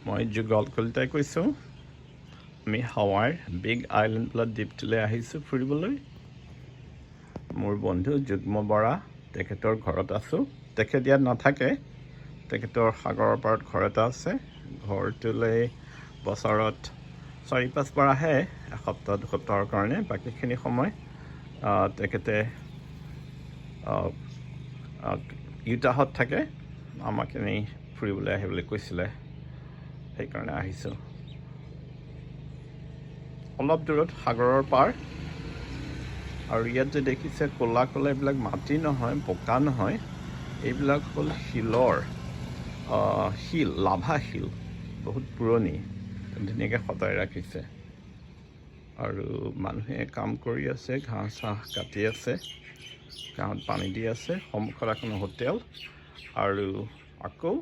মই যুগল কলিতাই কৈছোঁ। আমি হাৱাইৰ বিগ আইলেণ্ড বোলা দ্বীপটোলৈ আহিছোঁ ফুৰিবলৈ। মোৰ বন্ধু যুগ্ম বৰা তেখেতৰ ঘৰত আছোঁ। তেখেত ইয়াত নাথাকে, তেখেতৰ সাগৰৰ পাৰত ঘৰ এটা আছে। ঘৰটোলৈ বছৰত 4-5 বাৰ আহে, এসপ্তাহ 2 সপ্তাহৰ কাৰণে। বাকীখিনি সময় তেখেতে ইউটাহত থাকে। আমাক এনেই ফুৰিবলৈ আহিবলৈ কৈছিলে, সেইকাৰণে আহিছোঁ। অলপ দূৰত সাগৰৰ পাৰ, আৰু ইয়াত যে দেখিছে ক'লা ক'লা এইবিলাক মাটি নহয়, বোকা নহয়, এইবিলাক হ'ল শিলৰ শিল, লাভা শিল, বহুত পুৰণি, ধুনীয়াকৈ সজাই ৰাখিছে। আৰু মানুহে কাম কৰি আছে, ঘাঁহ চাহ কাটি আছে, গাঁৱত পানী দি আছে। সন্মুখত এখন হোটেল, আৰু আকৌ